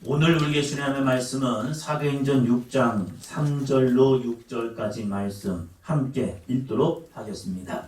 오늘 우리에게 주님의 말씀은 사도행전 6장 3절로 6절까지 말씀 함께 읽도록 하겠습니다.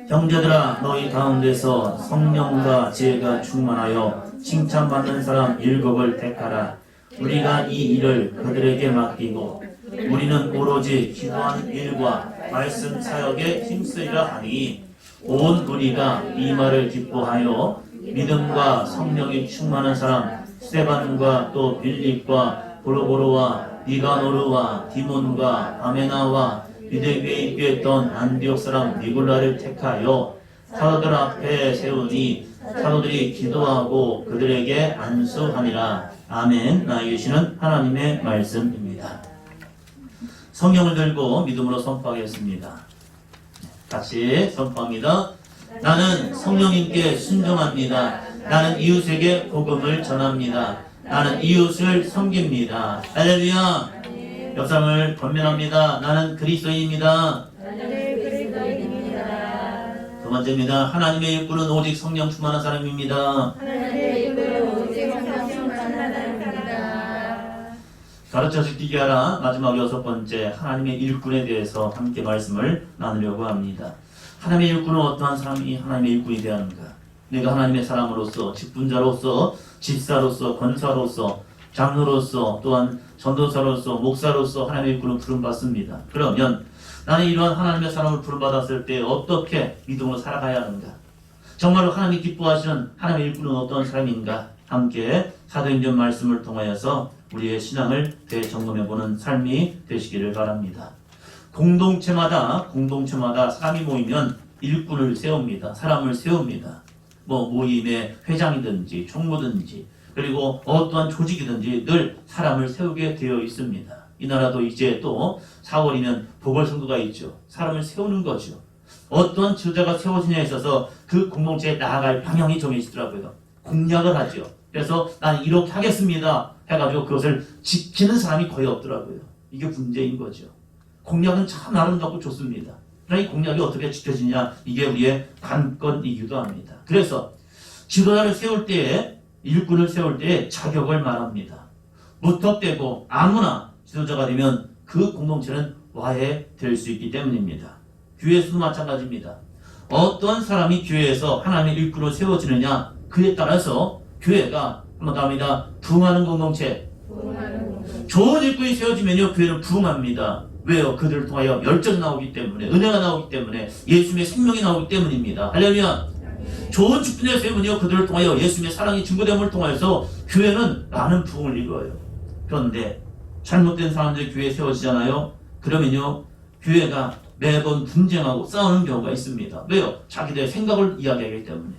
형제들아, 너희 가운데서 성령과 지혜가 충만하여 칭찬받는 사람 7을 택하라. 우리가 이 일을 그들에게 맡기고 우리는 오로지 기도하는 일과 말씀 사역에 힘쓰리라 하니, 온 우리가 이 말을 기뻐하여 믿음과 성령이 충만한 사람 스데반과 또 빌립과 브로보로와 니가노르와 디몬과 아메나와 유대 위에 있던 안디옥 사람 니골라를 택하여 사도들 앞에 세우니 사도들이 기도하고 그들에게 안수하니라. 아멘. 나에게 주시는 하나님의 말씀입니다. 성경을 들고 믿음으로 선포하겠습니다. 같이 선포합니다. 나는 성령님께 순종합니다. 나는 이웃에게 복음을 전합니다. 나는 이웃을 섬깁니다. 할렐루야. 옆 사람을 권면합니다. 나는 그리스도인입니다. 두 번째입니다. 하나님의 일꾼은 오직 성령 충만한 사람입니다. 가르쳐 지키게 하라. 마지막 6번째, 하나님의 일꾼에 대해서 함께 말씀을 나누려고 합니다. 하나님의 일꾼은 어떠한 사람이 하나님의 일꾼이 되어야 하는가? 내가 하나님의 사람으로서, 직분자로서, 집사로서, 권사로서, 장로로서, 또한 전도사로서, 목사로서 하나님의 일꾼을 부름받습니다. 그러면 나는 이러한 하나님의 사람을 부름받았을 때 어떻게 믿음으로 살아가야 하는가? 정말로 하나님이 기뻐하시는 하나님의 일꾼은 어떤 사람인가? 함께 사도행전 말씀을 통하여서 우리의 신앙을 되점검해보는 삶이 되시기를 바랍니다. 공동체마다 사람이 모이면 일꾼을 세웁니다. 사람을 세웁니다. 모임의 회장이든지 총무든지 그리고 어떠한 조직이든지 늘 사람을 세우게 되어 있습니다. 이 나라도 이제 또 4월이면 보궐선거가 있죠. 사람을 세우는 거죠. 어떠한 지도자가 세워지냐에 있어서 그 공동체에 나아갈 방향이 정해지더라고요. 공약을 하죠. 그래서 나는 이렇게 하겠습니다 해가지고 그것을 지키는 사람이 거의 없더라고요. 이게 문제인 거죠. 공약은 참 아름답고 좋습니다. 그러나 이 공약이 어떻게 지켜지냐, 이게 우리의 관건이기도 합니다. 그래서 지도자를 세울 때에, 일꾼을 세울 때에 자격을 말합니다. 무턱대고 아무나 지도자가 되면 그 공동체는 와해될 수 있기 때문입니다. 교회에서도 마찬가지입니다. 어떤 사람이 교회에서 하나님의 일꾼으로 세워지느냐, 그에 따라서 교회가 한번 더 합니다. 부흥하는 공동체. 좋은 일꾼이 세워지면요, 교회는 부흥합니다. 왜요? 그들을 통하여 열정이 나오기 때문에, 은혜가 나오기 때문에, 예수님의 생명이 나오기 때문입니다. 할렐루야. 좋은 직분을 세우면요, 그들을 통하여 예수님의 사랑이 증거됨을 통하여서 교회는 많은 부흥을 이루어요. 그런데 잘못된 사람들이 교회에 세워지잖아요. 그러면요, 교회가 매번 분쟁하고 싸우는 경우가 있습니다. 왜요? 자기들의 생각을 이야기하기 때문에.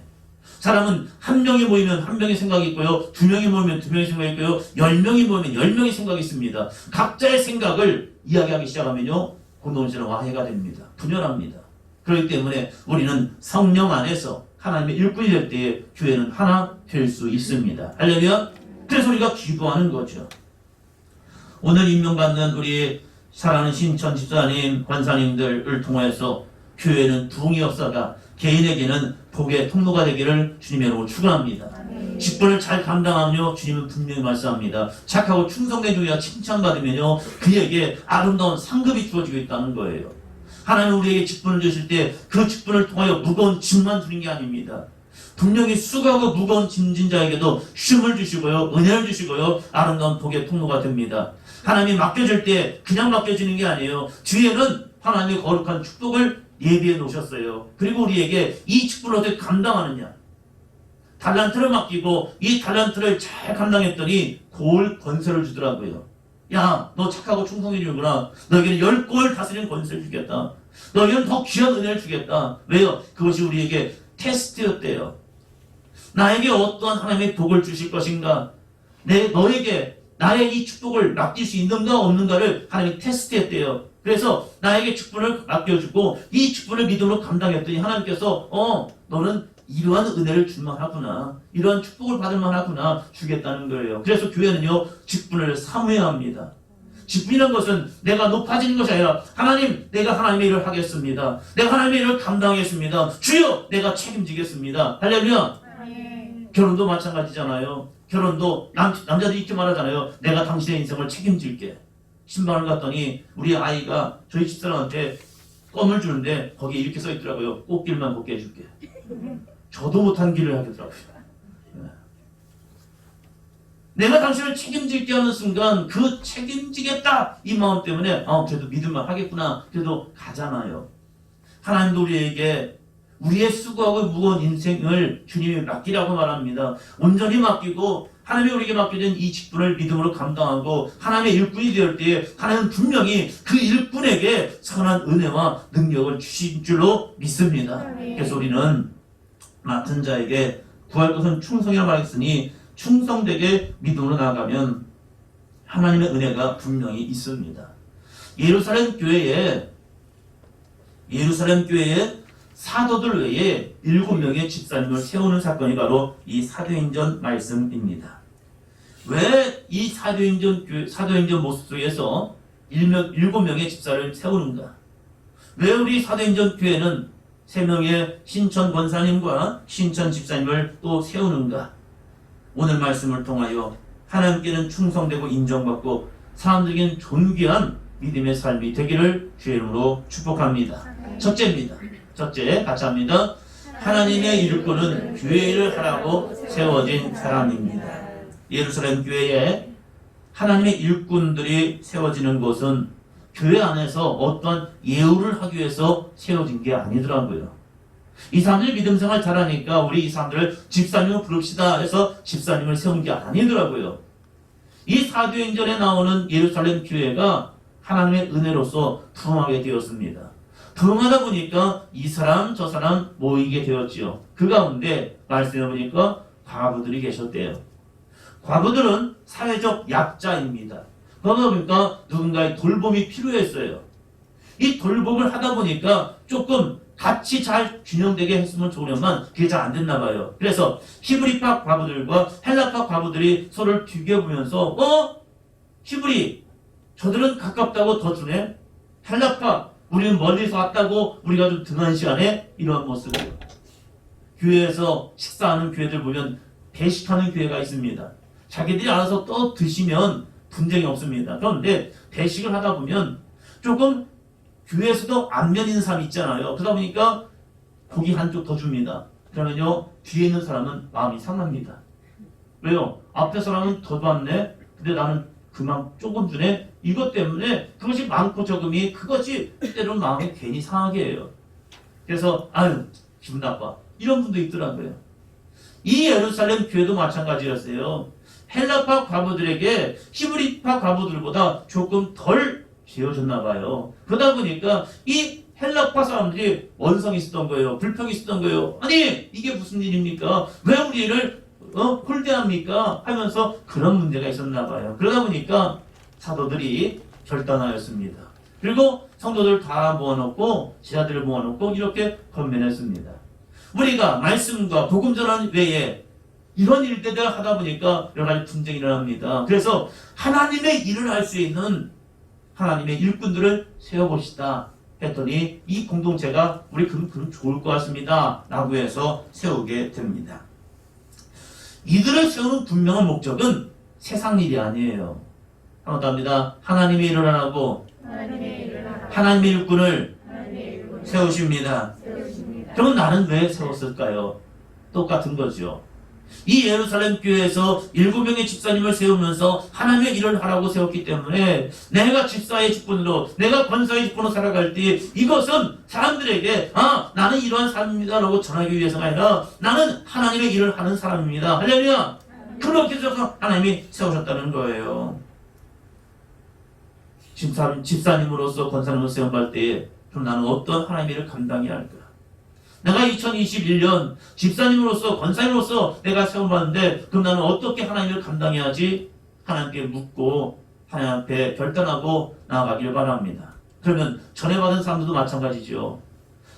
사람은 한 명이 모이면 한 명의 생각이 있고요, 2명이 모이면 2명의 생각이 있고요, 10명이 모이면 10명의 생각이 있습니다. 각자의 생각을 이야기하기 시작하면요, 공동체는 와해가 됩니다. 분열합니다. 그렇기 때문에 우리는 성령 안에서 하나님의 일꾼이 될 때에 교회는 하나 될 수 있습니다. 할렐루야. 그래서 우리가 기도하는 거죠. 오늘 임명받는 우리 사랑하는 신천 집사님, 권사님들을 통해서 교회는 부흥의 역사가 개인에게는 복의 통로가 되기를 주님의 이름으로 축원합니다. 직분을 잘 감당하면요, 주님은 분명히 말씀합니다. 착하고 충성된 종이라 칭찬받으면요, 그에게 아름다운 상급이 주어지고 있다는 거예요. 하나님 우리에게 직분을 주실 때 그 직분을 통하여 무거운 짐만 주는 게 아닙니다. 분명히 수고하고 무거운 짐진 자에게도 쉼을 주시고요, 은혜를 주시고요, 아름다운 복의 통로가 됩니다. 하나님이 맡겨줄 때 그냥 맡겨지는 게 아니에요. 뒤에는 하나님의 거룩한 축복을 예비해 놓으셨어요. 그리고 우리에게 이 직분을 어떻게 감당하느냐, 달란트를 맡기고 이 달란트를 잘 감당했더니 골 권세를 주더라고요. 야, 너 착하고 충성이구나. 너에게는 10골 다스리는 권세를 주겠다. 너에게는 더 귀한 은혜를 주겠다. 왜요? 그것이 우리에게 테스트였대요. 나에게 어떠한 하나님의 복을 주실 것인가, 너에게 나의 이 축복을 맡길 수 있는가 없는가를 하나님이 테스트했대요. 그래서 나에게 축복을 맡겨주고 이 축복을 믿음으로 감당했더니 하나님께서 너는 이러한 은혜를 줄만하구나, 이러한 축복을 받을만하구나 주겠다는 거예요. 그래서 교회는요, 직분을 사모해야 합니다. 직분이라는 것은 내가 높아지는 것이 아니라, 하나님, 내가 하나님의 일을 하겠습니다. 내가 하나님의 일을 감당하겠습니다. 주여, 내가 책임지겠습니다. 할렐루야. 결혼도 마찬가지잖아요. 결혼도 남자들이 이렇게 말하잖아요. 내가 당신의 인생을 책임질게. 신방을 갔더니 우리 아이가 저희 집사람한테 껌을 주는데 거기에 이렇게 써 있더라고요. 꽃길만 걷게 해줄게. 저도 못한 길을 하겠더라고요. 내가 당신을 책임질게 하는 순간 그 책임지겠다 이 마음 때문에 그래도 믿을만 하겠구나. 그래도 가잖아요. 하나님도 우리에게 우리의 수고하고 무거운 인생을 주님이 맡기라고 말합니다. 온전히 맡기고 하나님이 우리에게 맡겨진 이 직분을 믿음으로 감당하고 하나님의 일꾼이 될 때에 하나님은 분명히 그 일꾼에게 선한 은혜와 능력을 주신 줄로 믿습니다. 그래서 우리는 맡은 자에게 구할 것은 충성이라 말했으니 충성되게 믿음으로 나아가면 하나님의 은혜가 분명히 있습니다. 예루살렘 교회에 사도들 외에 7명의 집사님을 세우는 사건이 바로 이 사도행전 말씀입니다. 왜 이 사도행전 모습 속에서 7명의 집사를 세우는가? 왜 우리 사도행전 교회는 3명의 신천 권사님과 신천 집사님을 또 세우는가? 오늘 말씀을 통하여 하나님께는 충성되고 인정받고 사람들에게는 존귀한 믿음의 삶이 되기를 주의 이름으로 축복합니다. 첫째입니다. 첫째, 같이 합니다. 하나님의 일꾼은 교회를 하라고 세워진 사람입니다. 예루살렘 교회에 하나님의 일꾼들이 세워지는 것은 교회 안에서 어떤 예우를 하기 위해서 세워진 게 아니더라고요. 이 사람들이 믿음 생활 잘하니까 우리 이 사람들을 집사님을 부릅시다 해서 집사님을 세운 게 아니더라고요. 이 사도행전에 나오는 예루살렘 교회가 하나님의 은혜로서 부흥하게 되었습니다. 부흥하다 보니까 이 사람 저 사람 모이게 되었지요. 그 가운데 말씀해 보니까 과부들이 계셨대요. 과부들은 사회적 약자입니다. 그러다 보니까 누군가의 돌봄이 필요했어요. 이 돌봄을 하다 보니까 조금 같이 잘 균형되게 했으면 좋으련만 그게 잘 안 됐나 봐요. 그래서 히브리파 과부들과 헬라파 과부들이 서로를 비교해보면서 히브리 저들은 가깝다고 더 주네. 헬라파 우리는 멀리서 왔다고 우리가 좀 등한 시간에 이러한 모습이에요. 교회에서 식사하는 교회들 보면 배식하는 교회가 있습니다. 자기들이 알아서 또 드시면 분쟁이 없습니다. 그런데 배식을 하다 보면 조금 교회에서도 안면 인사함이 있잖아요. 그러다 보니까 고기 한쪽 더 줍니다. 그러면요 뒤에 있는 사람은 마음이 상합니다. 왜요? 앞에 사람은 더 받네. 근데 나는 그만 조금 주네. 이것 때문에 그것이 많고 적음이 그것이 때로는 마음이 괜히 상하게 해요. 그래서 아유 기분 나빠 이런 분도 있더라고요. 이 예루살렘 교회도 마찬가지였어요. 헬라파 과부들에게 히브리파 과부들보다 조금 덜 지어졌나 봐요. 그러다 보니까 이 헬라파 사람들이 원성이 있었던 거예요. 불평이 있었던 거예요. 아니 이게 무슨 일입니까? 왜 우리를 홀대합니까? 하면서 그런 문제가 있었나 봐요. 그러다 보니까 사도들이 결단하였습니다. 그리고 성도들 다 모아놓고 제자들을 모아놓고 이렇게 건면했습니다. 우리가 말씀과 복음 전환 외에 이런 일들을 하다 보니까 여러 가지 분쟁이 일어납니다. 그래서 하나님의 일을 할 수 있는 하나님의 일꾼들을 세워봅시다 했더니 이 공동체가 우리 그럼 좋을 것 같습니다 라고 해서 세우게 됩니다. 이들을 세우는 분명한 목적은 세상 일이 아니에요. 한번 더 합니다. 하나님의 일을 하라고 하나님의 일꾼을 세우십니다. 그럼 나는 왜 세웠을까요? 똑같은 거죠. 이 예루살렘 교회에서 7명의 집사님을 세우면서 하나님의 일을 하라고 세웠기 때문에 내가 집사의 직분으로 내가 권사의 직분으로 살아갈 때 이것은 사람들에게 나는 이러한 사람입니다 라고 전하기 위해서가 아니라 나는 하나님의 일을 하는 사람입니다. 할렐루야. 그렇게 해서 하나님이 세우셨다는 거예요. 집사님으로서 권사님으로 세움받을 때에 그럼 나는 어떤 하나님의 일을 감당해야 할까? 내가 2021년 집사님으로서 권사님으로서 내가 세움받는데 그럼 나는 어떻게 하나님을 감당해야지? 하나님께 묻고 하나님 앞에 결단하고 나아가기를 바랍니다. 그러면 전에 받은 사람들도 마찬가지죠.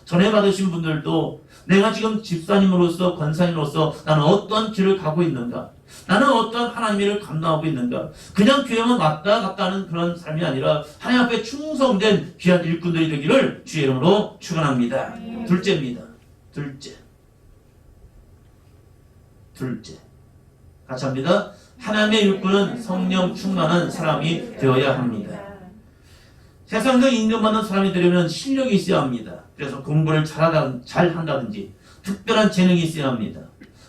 전에 받으신 분들도 내가 지금 집사님으로서 권사님으로서 나는 어떤 길을 가고 있는가? 나는 어떤 하나님의 일을 감당하고 있는가? 그냥 교회만 왔다 갔다 하는 그런 삶이 아니라 하나님 앞에 충성된 귀한 일꾼들이 되기를 주의 이름으로 축원합니다. 둘째입니다. 둘째. 같이 합니다. 하나님의 일꾼은 성령 충만한 사람이 되어야 합니다. 세상에서 인정받는 사람이 되려면 실력이 있어야 합니다. 그래서 공부를 잘 한다든지 특별한 재능이 있어야 합니다.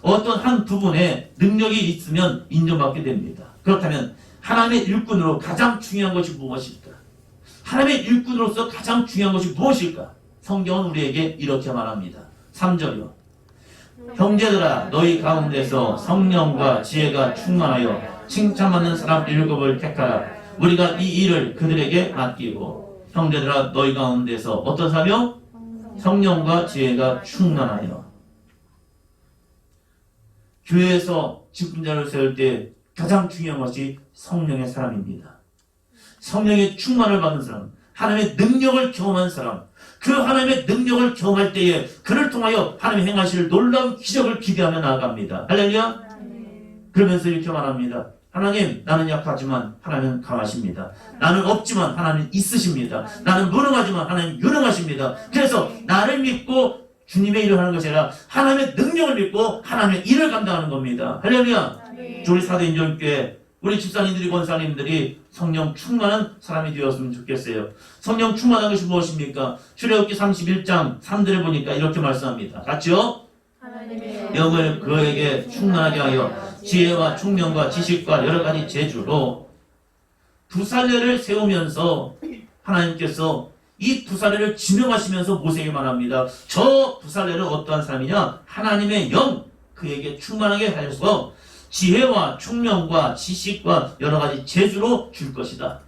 어떤 한 부분에 능력이 있으면 인정받게 됩니다. 그렇다면 하나님의 일꾼으로 가장 중요한 것이 무엇일까? 하나님의 일꾼으로서 가장 중요한 것이 무엇일까? 성경은 우리에게 이렇게 말합니다. 3절이요. 형제들아 너희 가운데서 성령과 지혜가 충만하여 칭찬받는 사람 7을 택하라. 우리가 이 일을 그들에게 맡기고. 형제들아 너희 가운데서 어떤 사람이요? 성령과 지혜가 충만하여. 교회에서 직분자를 세울 때 가장 중요한 것이 성령의 사람입니다. 성령의 충만을 받은 사람, 하나님의 능력을 경험한 사람, 그 하나님의 능력을 경험할 때에 그를 통하여 하나님이 행하실 놀라운 기적을 기대하며 나아갑니다. 할렐루야. 그러면서 이렇게 말합니다. 하나님, 나는 약하지만 하나님은 강하십니다. 나는 없지만 하나님 있으십니다. 나는 무능하지만 하나님 유능하십니다. 그래서 나를 믿고 주님의 일을 하는 것이 아니라 하나님의 능력을 믿고 하나님의 일을 감당하는 겁니다. 할렐루야. 우리 사도인전교회 우리 집사님들이 권사님들이 성령 충만한 사람이 되었으면 좋겠어요. 성령 충만한 것이 무엇입니까? 출애굽기 31장 3절에 보니까 이렇게 말씀합니다. 같이요? 영을 그에게 충만하게 하여 지혜와 총명과 지식과 여러 가지 재주로 두살레를 세우면서 하나님께서 이 두살레를 지명하시면서 모세에게 말합니다. 저 두살레는 어떠한 사람이냐? 하나님의 영 그에게 충만하게 하셔서 지혜와 총명과 지식과 여러 가지 재주로 줄 것이다.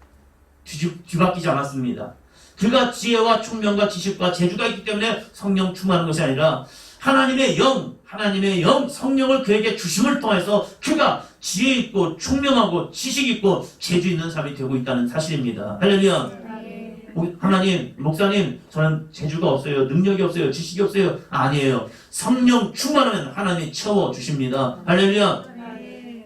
뒤바뀌지 않았습니다. 그가 지혜와 총명과 지식과 재주가 있기 때문에 성령 충만한 것이 아니라 하나님의 영, 성령을 그에게 주심을 통해서 그가 지혜 있고 총명하고 지식 있고 재주 있는 사람이 되고 있다는 사실입니다. 할렐루야. 하나님, 목사님, 저는 재주가 없어요. 능력이 없어요. 지식이 없어요. 아니에요. 성령 충만하면 하나님이 채워주십니다. 할렐루야.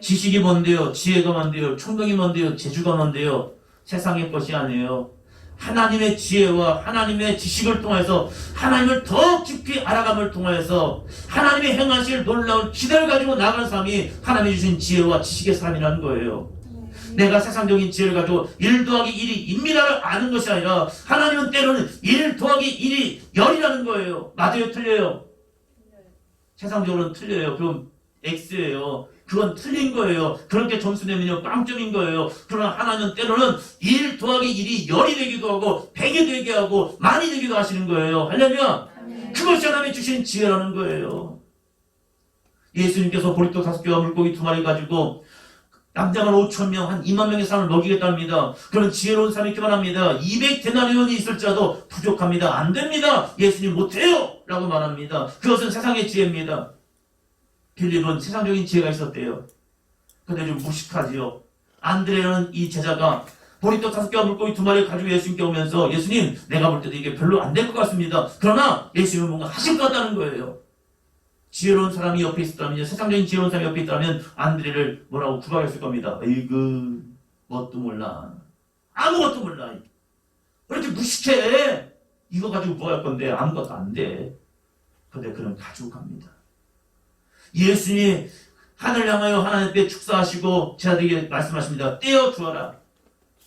지식이 뭔데요? 지혜가 뭔데요? 총명이 뭔데요? 재주가 뭔데요? 세상의 것이 아니에요. 하나님의 지혜와 하나님의 지식을 통해서 하나님을 더 깊이 알아감을 통해서 하나님의 행하실 놀라운 기대를 가지고 나가는 사람이 하나님이 주신 지혜와 지식의 사람이라는 거예요. 내가 세상적인 지혜를 가지고 1 더하기 1이 입니다를 아는 것이 아니라 하나님은 때로는 1 더하기 1이 열이라는 거예요. 맞아요? 틀려요? 세상적으로는 틀려요. 그럼 X예요. 그건 틀린 거예요. 그렇게 점수 내면요 빵점인 거예요. 그러나 하나님은 때로는 1 더하기 1이 10이 되기도 하고 100이 되게 하고 많이 되기도 하시는 거예요. 할렐루야. 그것이 하나님이 주신 지혜라는 거예요. 예수님께서 보리떡 5개와 물고기 2마리 가지고 남자만 5,000명, 한 2만 명의 사람을 먹이겠답니다. 그런 지혜로운 사람이 이렇게 말합니다. 200데나리온이 있을지라도 부족합니다. 안 됩니다. 예수님 못해요. 라고 말합니다. 그것은 세상의 지혜입니다. 빌립은 세상적인 지혜가 있었대요. 근데 좀 무식하지요. 안드레라는 이 제자가 보리떡 5개와 물고기 2마리를 가지고 예수님께 오면서 예수님, 내가 볼 때도 이게 별로 안 될 것 같습니다. 그러나 예수님은 뭔가 하실 것 같다는 거예요. 지혜로운 사람이 옆에 있었다면, 세상적인 지혜로운 사람이 옆에 있다면 안드레를 뭐라고 구박했을 겁니다. 에이그, 뭣도 몰라. 아무것도 몰라. 왜 이렇게 무식해? 이거 가지고 뭐 할 건데 아무것도 안 돼. 근데 그는 가지고 갑니다. 예수님이 하늘 향하여 하나님 앞에 축사하시고 제자들에게 말씀하십니다. 떼어 주어라.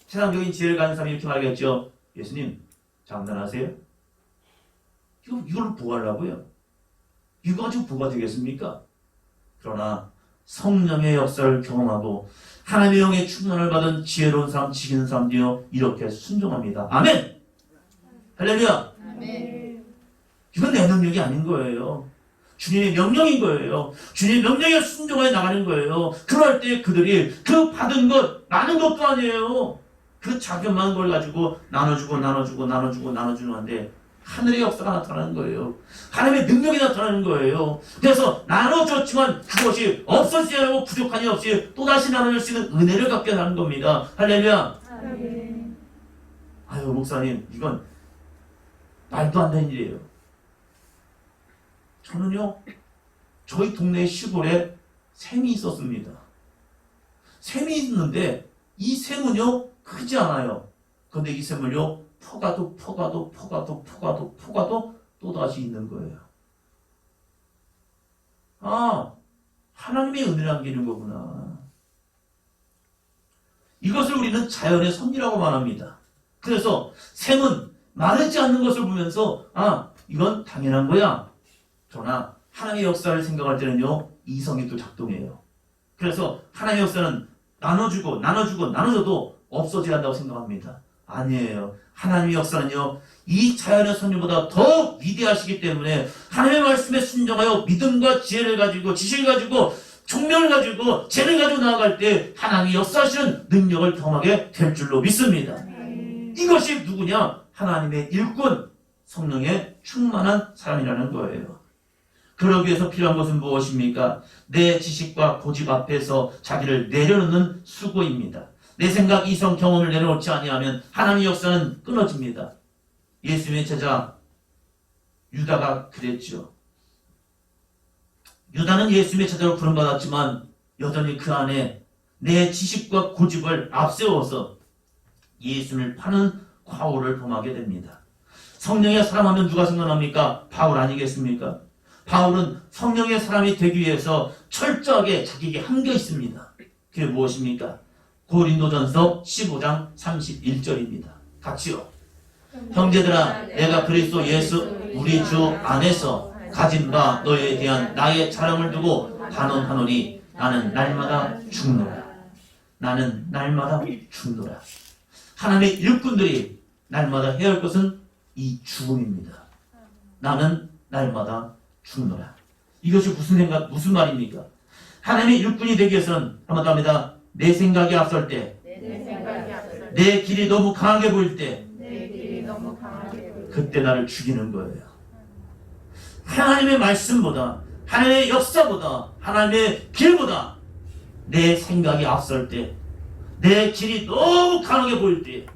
세상적인 지혜를 가진 사람이 이렇게 말하겠죠. 예수님, 장난하세요? 이걸 뭐 하려고요? 이거 가지고 뭐가 되겠습니까? 그러나 성령의 역사를 경험하고 하나님의 영의 충만을 받은 지혜로운 사람, 지키는 사람들이요 이렇게 순종합니다. 아멘! 할렐루야! 아멘. 이건 내 능력이 아닌 거예요. 주님의 명령인 거예요. 주님의 명령에 순종하여 나가는 거예요. 그럴 때 그들이 그 받은 것 많은 것도 아니에요. 그 작은 많은 걸 가지고 나눠주는데 하늘의 역사가 나타나는 거예요. 하나님의 능력이 나타나는 거예요. 그래서 나눠줬지만 그것이 없어지지 않고 부족한 일 없이 또다시 나눠줄 수 있는 은혜를 갖게 하는 겁니다. 할렐루야. 아유 목사님, 이건 말도 안 되는 일이에요. 저는요, 저희 동네 시골에 샘이 있었습니다. 샘이 있는데 이 샘은요 크지 않아요. 그런데 이 샘을요 퍼가도 또다시 있는 거예요. 하나님의 은혜라는 게 이런 거구나. 이것을 우리는 자연의 섭리라고 말합니다. 그래서 샘은 마르지 않는 것을 보면서 이건 당연한 거야. 그러나 하나님의 역사를 생각할 때는요, 이성이 또 작동해요. 그래서 하나님의 역사는 나눠줘도 없어져야 한다고 생각합니다. 아니에요. 하나님의 역사는요, 이 자연의 섭리보다 더 위대하시기 때문에 하나님의 말씀에 순종하여 믿음과 지혜를 가지고, 지식을 가지고, 총명을 가지고, 재능을 가지고 나아갈 때 하나님이 역사하시는 능력을 경험하게 될 줄로 믿습니다. 이것이 누구냐? 하나님의 일꾼, 성령에 충만한 사람이라는 거예요. 그러기 위해서 필요한 것은 무엇입니까? 내 지식과 고집 앞에서 자기를 내려놓는 수고입니다. 내 생각, 이성, 경험을 내려놓지 아니하면 하나님의 역사는 끊어집니다. 예수님의 제자 유다가 그랬죠. 유다는 예수님의 제자로 부름받았지만 여전히 그 안에 내 지식과 고집을 앞세워서 예수님을 파는 과오를 범하게 됩니다. 성령의 사람하면 누가 생각납니까? 바울 아니겠습니까? 바울은 성령의 사람이 되기 위해서 철저하게 자기에게 한게 있습니다. 그게 무엇입니까? 고린도전서 15장 31절입니다. 같이요. 형제들아, 내가 그리스도 예수 우리 주 안에서 가진 바 너에 대한 나의 자랑을 두고 단언하노니 나는 날마다 죽노라. 나는 날마다 죽노라. 하나님의 일꾼들이 날마다 해야 할 것은 이 죽음입니다. 나는 날마다 죽노라. 이것이 무슨 말입니까? 하나님의 일꾼이 되기 위해서는 한번 더 합니다. 내 생각이 앞설 때, 내 길이 너무 강하게 보일 때, 그때 나를 죽이는 거예요. 하나님의 말씀보다, 하나님의 역사보다, 하나님의 길보다 내 생각이 앞설 때, 내 길이 너무 강하게 보일 때,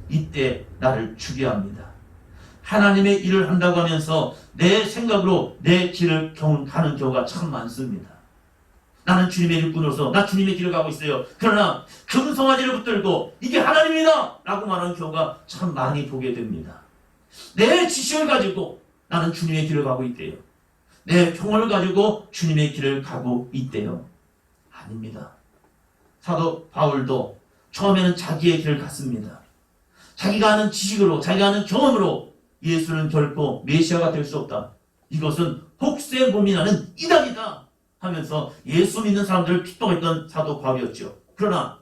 이때 나를 죽여야 합니다. 하나님의 일을 한다고 하면서 내 생각으로 내 길을 가는 경우가 참 많습니다. 나는 주님의 일꾼으로서 나 주님의 길을 가고 있어요. 그러나 금송아지를 붙들고 이게 하나님이다 라고 말하는 경우가 참 많이 보게 됩니다. 내 지식을 가지고 나는 주님의 길을 가고 있대요. 내 경험을 가지고 주님의 길을 가고 있대요. 아닙니다. 사도 바울도 처음에는 자기의 길을 갔습니다. 자기가 아는 지식으로, 자기가 아는 경험으로 예수는 결코 메시아가 될 수 없다. 이것은 혹세 고민하는 이단이다 하면서 예수 믿는 사람들을 핍박했던 사도 바울이었죠. 그러나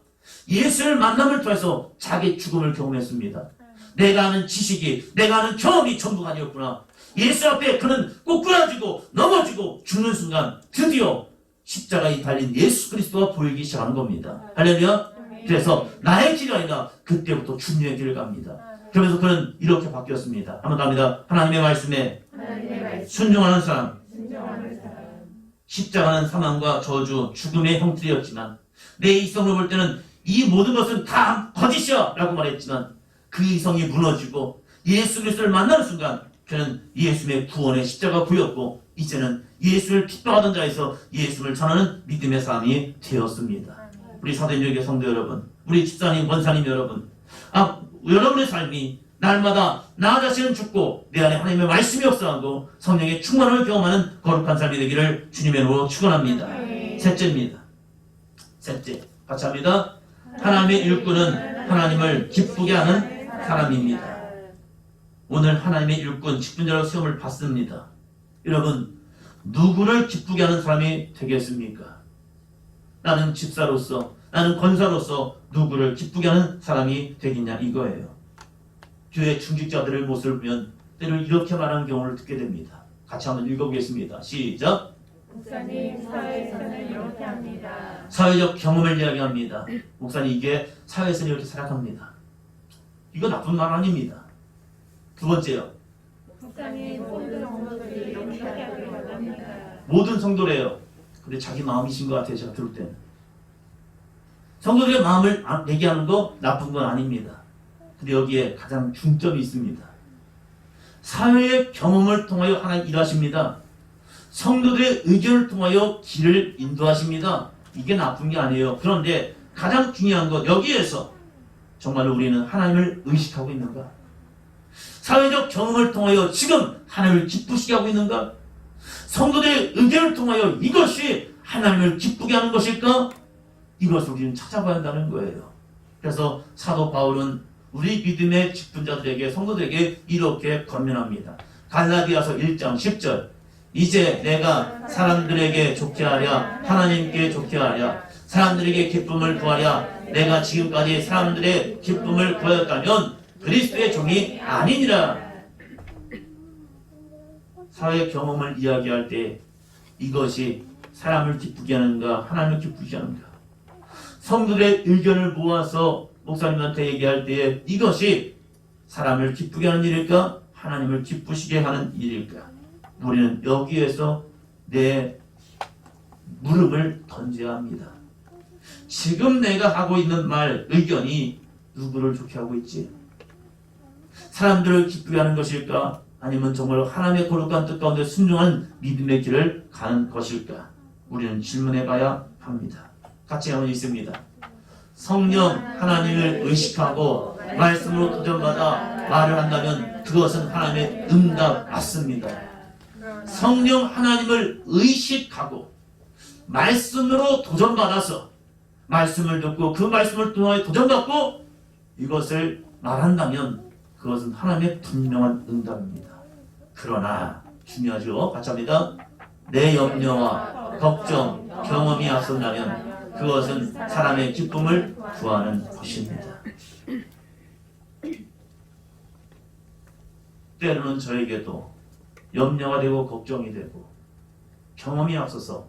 예수를 만남을 통해서 자기 죽음을 경험했습니다. 내가 아는 지식이, 내가 아는 경험이 전부가 아니었구나. 예수 앞에 그는 꼬꾸라지고 넘어지고 죽는 순간 드디어 십자가에 달린 예수 그리스도가 보이기 시작하는 겁니다. 할렐루야. 그래서 나의 길이 아니라 그때부터 주님의 길을 갑니다. 그러면서 그는 이렇게 바뀌었습니다. 한번 갑니다. 하나님의 말씀에 순종하는 사람. 십자가는 사망과 저주, 죽음의 형틀이었지만 내 이성으로 볼 때는 이 모든 것은 다 거짓이야 라고 말했지만 그 이성이 무너지고 예수 그리스도를 만나는 순간 그는 예수님의 구원의 십자가가 보였고 이제는 예수를 핍박하던 자에서 예수를 전하는 믿음의 사람이 되었습니다. 우리 사도인교회 성도 여러분, 우리 집사님, 원사님 여러분, 여러분의 삶이 날마다 나 자신은 죽고 내 안에 하나님의 말씀이 역사하고 성령의 충만함을 경험하는 거룩한 삶이 되기를 주님의 이름으로 축원합니다. 셋째입니다. 셋째, 같이 합니다. 하나님의 일꾼은 하나님을 기쁘게 하는 사람입니다. 오늘 하나님의 일꾼 직분자로 시험을 받습니다. 여러분, 누구를 기쁘게 하는 사람이 되겠습니까? 나는 집사로서, 나는 권사로서 누구를 기쁘게 하는 사람이 되겠냐 이거예요. 교회 중직자들의 모습을 보면 때로 이렇게 말하는 경우를 듣게 됩니다. 같이 한번 읽어보겠습니다. 시작. 목사님, 사회에서는 이렇게 합니다. 사회적 경험을 이야기합니다. 목사님, 이게 사회에서는 이렇게 살아갑니다. 이거 나쁜 말 아닙니다. 두 번째요. 목사님, 모든 성도들이 이렇게 하기를 원합니다. 모든 성도래요. 근데 자기 마음이신 것 같아요. 제가 들을 때는. 성도들의 마음을 얘기하는 거 나쁜 건 아닙니다. 근데 여기에 가장 중점이 있습니다. 사회의 경험을 통하여 하나님 일하십니다. 성도들의 의견을 통하여 길을 인도하십니다. 이게 나쁜 게 아니에요. 그런데 가장 중요한 건 여기에서 정말로 우리는 하나님을 의식하고 있는가? 사회적 경험을 통하여 지금 하나님을 기쁘시게 하고 있는가? 성도들의 의견을 통하여 이것이 하나님을 기쁘게 하는 것일까? 이것을 우리는 찾아봐야 한다는 거예요. 그래서 사도 바울은 우리 믿음의 직분자들에게, 성도들에게 이렇게 권면합니다. 갈라디아서 1장 10절, 이제 내가 사람들에게 좋게 하랴 하나님께 좋게 하랴 사람들에게 기쁨을 구하랴 내가 지금까지 사람들의 기쁨을 구하였다면 그리스도의 종이 아니니라. 사회 경험을 이야기할 때 이것이 사람을 기쁘게 하는가 하나님을 기쁘게 하는가, 성도들의 의견을 모아서 목사님한테 얘기할 때에 이것이 사람을 기쁘게 하는 일일까 하나님을 기쁘시게 하는 일일까, 우리는 여기에서 내 물음을 던져야 합니다. 지금 내가 하고 있는 말, 의견이 누구를 좋게 하고 있지? 사람들을 기쁘게 하는 것일까? 아니면 정말 하나님의 거룩한 뜻 가운데 순종하는 믿음의 길을 가는 것일까? 우리는 질문해 봐야 합니다. 같이 한번 있습니다. 성령 하나님을 의식하고 말씀으로 도전받아 말을 한다면 그것은 하나님의 응답 맞습니다. 성령 하나님을 의식하고 말씀으로 도전받아서 말씀을 듣고 그 말씀을 통하여 도전받고 이것을 말한다면 그것은 하나님의 분명한 응답입니다. 그러나 중요하죠. 같이 합니다. 내 염려와 걱정, 경험이 앞선다면 그것은 사람의 기쁨을 구하는 것입니다. 때로는 저에게도 염려가 되고 걱정이 되고 경험이 앞서서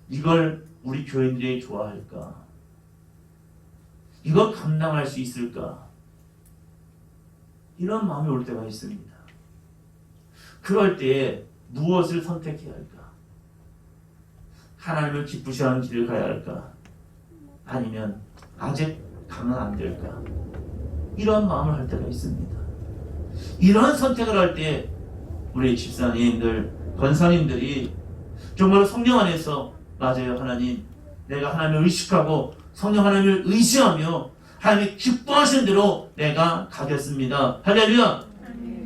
이걸 우리 교인들이 좋아할까? 이걸 감당할 수 있을까? 이런 마음이 올 때가 있습니다. 그럴 때에 무엇을 선택해야 할까? 하나님을 기쁘시하는 길을 가야 할까? 아니면 아직 가면 안 될까? 이런 마음을 할 때가 있습니다. 이러한 선택을 할 때 우리 집사님들, 권사님들이 정말 성령 안에서 맞아요. 하나님, 내가 하나님을 의식하고 성령 하나님을 의지하며 하나님이 기뻐하시는 대로 내가 가겠습니다. 할렐루야.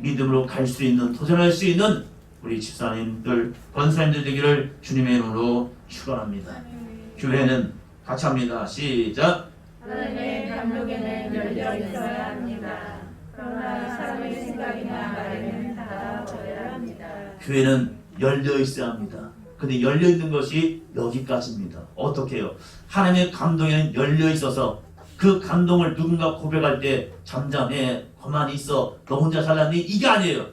믿음으로 갈 수 있는, 도전할 수 있는 우리 집사님들, 권사님들 되기를 주님의 이름으로 축원합니다. 교회는 같이 합니다. 시작. 하나님의 감독에는 열려 있어야 합니다. 그러나 사람의 생각이나 말에는 닫아버려야 합니다. 교회는 열려 있어야 합니다. 근데 열려 있는 것이 여기까지입니다. 어떻게 해요? 하나님의 감동에는 열려 있어서 그 감동을 누군가 고백할 때 잠잠해, 가만히 있어, 너 혼자 잘났니? 이게 아니에요.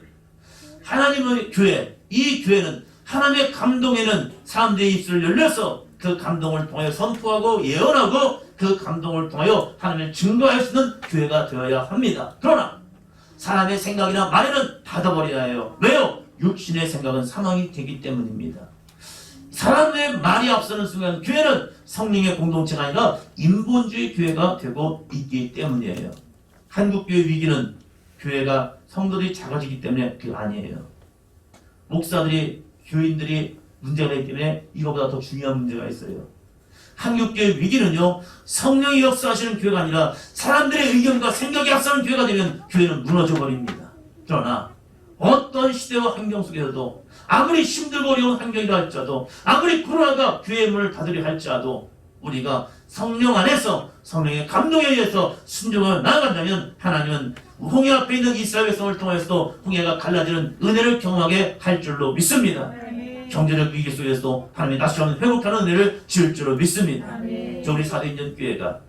하나님의 교회, 이 교회는 하나님의 감동에는 사람들의 입술을 열려서 그 감동을 통하여 선포하고 예언하고 그 감동을 통하여 하나님을 증거할 수 있는 교회가 되어야 합니다. 그러나 사람의 생각이나 말에는 닫아버려야 해요. 왜요? 육신의 생각은 사망이 되기 때문입니다. 사람의 말이 앞서는 순간 교회는 성령의 공동체가 아니라 인본주의 교회가 되고 있기 때문이에요. 한국교회 위기는 교회가 성도들이 작아지기 때문에 그게 아니에요. 목사들이, 교인들이 문제가 있기 때문에 이거보다 더 중요한 문제가 있어요. 한국교회 위기는요, 성령이 역사하시는 교회가 아니라 사람들의 의견과 생각이 앞서는 교회가 되면 교회는 무너져 버립니다. 그러나 어떤 시대와 환경 속에서도 아무리 힘들고 어려운 환경이라 할지라도 아무리 코로나가 교회의 문을 닫으려 할지라도 우리가 성령 안에서 성령의 감동에 의해서 순종을 나아간다면 하나님은 홍해 앞에 있는 이스라엘 백성을 통해서도 홍해가 갈라지는 은혜를 경험하게 할 줄로 믿습니다. 경제적 위기 속에서도 하나님이 다시 한번 회복하는 은혜를 지을 줄로 믿습니다. 저 우리 사도인전 교회가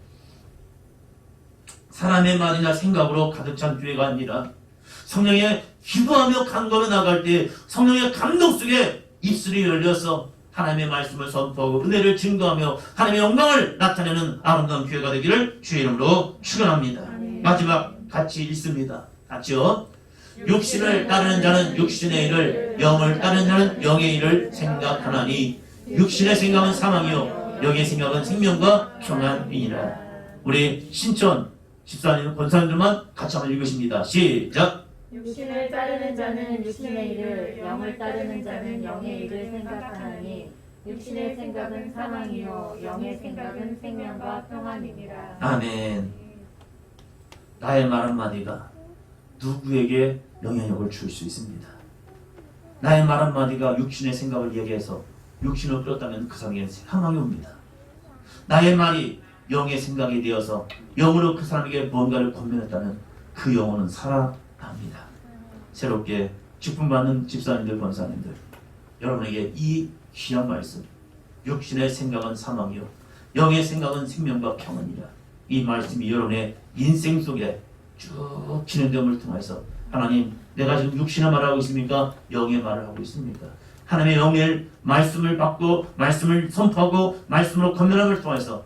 사람의 말이나 생각으로 가득 찬 교회가 아니라 성령의 기도하며 간구하며 나갈 때 성령의 감동 속에 입술이 열려서 하나님의 말씀을 선포하고 은혜를 증거하며 하나님의 영광을 나타내는 아름다운 교회가 되기를 주의 이름으로 축원합니다. 마지막 같이 읽습니다. 같이요. 육신을 따르는 자는 육신의 일을, 영을 따르는 자는 영의 일을 생각하나니 육신의 생각은 사망이요 영의 생각은 생명과 평안이니라. 우리 신천 집사님, 권사님들만 같이 한번 읽으십니다. 시작. 육신을 따르는 자는 육신의 일을, 영을 따르는 자는 영의 일을 생각하나니 육신의 생각은 사망이요 영의 생각은 생명과 평안이니라. 아멘. 나의 말 한마디가 누구에게 영향력을 줄 수 있습니다. 나의 말 한마디가 육신의 생각을 얘기해서 육신을 끌었다면 그 사람에게 상황이 옵니다. 나의 말이 영의 생각이 되어서 영으로 그 사람에게 뭔가를 권면했다면 그 영혼은 살아납니다. 새롭게 직분받는 집사님들, 권사님들, 여러분에게 이 귀한 말씀, 육신의 생각은 사망이요 영의 생각은 생명과 평안이라, 이 말씀이 여러분의 인생 속에 쭉 진행됨을 통해서 하나님, 내가 지금 육신의 말을 하고 있습니까? 영의 말을 하고 있습니까? 하나님의 영의 말씀을 받고 말씀을 선포하고 말씀으로 권면함을 통해서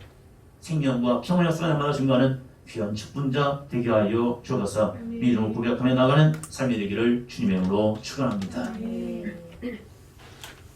생명과 평안의 역사가 증거하는 귀한 직분자 되게 하여 주옵소서. 믿음을 고백하며 나가는 삶이 되기를 주님의 이름으로 축원합니다. 네.